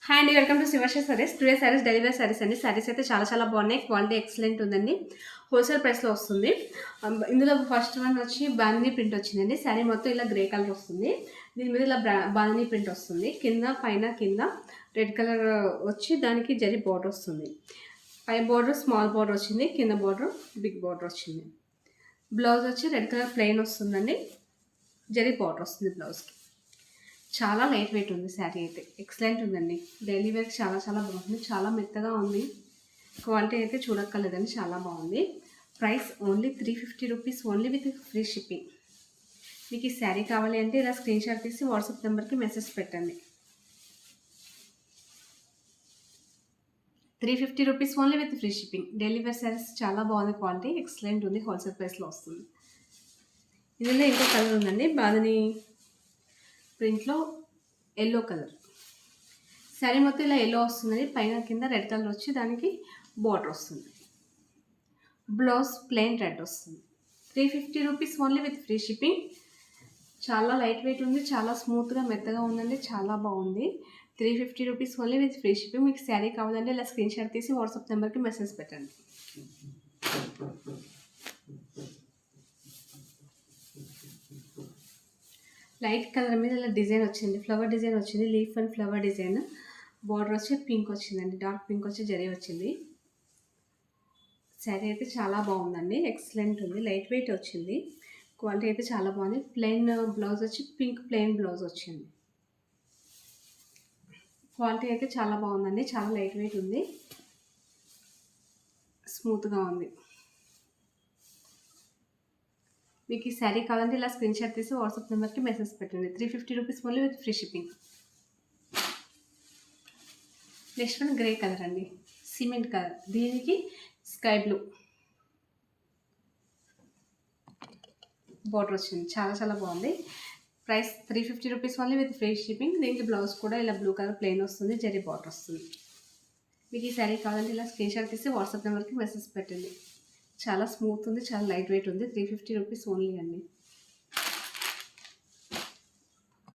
Hi అండి, welcome to Shivarsha saris. Today saris delivery saris అండి. సారీస్ అయితే చాలా చాలా బాగున్నాయి. క్వాలిటీ ఎక్సలెంట్ ఉందండి. హోల్సేల్ ప్రైస్లో వస్తుంది. ఇందులో ఫస్ట్ వన్ వచ్చి బాందిని ప్రింట్ వచ్చిందండి. శారీ మొత్తం ఇలా గ్రే కలర్ వస్తుంది. దీని మీద ఇలా బాందిని ప్రింట్ వస్తుంది. కింద రెడ్ కలర్ వచ్చి దానికి జరీ బోర్డర్ వస్తుంది. పై బోర్డర్ స్మాల్ బోర్డర్ వచ్చింది, కింద బోర్డర్ బిగ్ బోర్డర్ వచ్చింది. బ్లౌజ్ వచ్చి రెడ్ కలర్ ప్లెయిన్ వస్తుందండి, జరీ బోర్డర్ వస్తుంది బ్లౌజ్కి. చాలా లైట్ వెయిట్ ఉంది శారీ అయితే. ఎక్సలెంట్ ఉందండి. డైలీ వేర్కి చాలా చాలా బాగుంది. చాలా మెత్తగా ఉంది. క్వాలిటీ అయితే చూడక్కర్లేదండి, చాలా బాగుంది. Price only 350 rupees, only with free shipping. మీకు ఈ శారీ కావాలి అంటే ఇలా స్క్రీన్ షాట్ తీసి వాట్సాప్ నెంబర్కి మెసేజ్ పెట్టండి. 350 rupees only with free shipping. Daily wear saris చాలా బాగుంది. క్వాలిటీ ఎక్సలెంట్ ఉంది. హోల్సేల్ ప్రైస్లో వస్తుంది. ఇందులో ఇంకో కలర్ ఉందండి, బాదని ప్రింట్లో ఎల్లో కలర్. శారీ మొత్తం ఇలా ఎల్లో వస్తుంది. పైన కింద రెడ్ కలర్ వచ్చి దానికి బార్డర్ వస్తుంది. బ్లౌజ్ ప్లెయిన్ రెడ్ వస్తుంది. 350 rupees only with free shipping. చాలా లైట్ వెయిట్ ఉంది. చాలా స్మూత్గా మెత్తగా ఉందండి. చాలా బాగుంది. 350 rupees only with free shipping. మీకు శారీ కావాలంటే ఇలా స్క్రీన్ షాట్ తీసి వాట్సాప్ నెంబర్కి మెసేజ్ పెట్టండి. లైట్ కలర్ మీద ఇలా డిజైన్ వచ్చింది, ఫ్లవర్ డిజైన్ వచ్చింది. Leaf and flower design. Border వచ్చి పింక్ వచ్చిందండి, డార్క్ పింక్ వచ్చి జరీ వచ్చింది. శారీ అయితే చాలా బాగుందండి. ఎక్సలెంట్ ఉంది. లైట్ వెయిట్ వచ్చింది. క్వాలిటీ అయితే చాలా బాగుంది. ప్లెయిన్ బ్లౌజ్ వచ్చి పింక్ ప్లెయిన్ బ్లౌజ్ వచ్చింది. క్వాలిటీ అయితే చాలా బాగుందండి. చాలా లైట్ వెయిట్ ఉంది. స్మూత్గా ఉంది. మీకు ఈ శారీ కావాలంటే ఇలా స్క్రీన్ షాట్ తీసి వాట్సాప్ నెంబర్కి మెసేజ్ పెట్టండి. 350 rupees only with free shipping. Next one grey colour అండి, సిమెంట్ కలర్. దీనికి స్కై బ్లూ బార్డర్ వచ్చింది. చాలా చాలా బాగుంది. Price 350 rupees only with free shipping. దీనికి బ్లౌజ్ కూడా ఇలా బ్లూ కలర్ ప్లెయిన్ వస్తుంది, జరీ బార్డర్ వస్తుంది. మీకు ఈ శారీ కావాలంటే ఇలా స్క్రీన్ షాట్ తీసి వాట్సాప్ నెంబర్కి మెసేజ్ పెట్టండి. చాలా స్మూత్ ఉంది, చాలా లైట్ వెయిట్ ఉంది. 350 రూపీస్ ఓన్లీ అండి.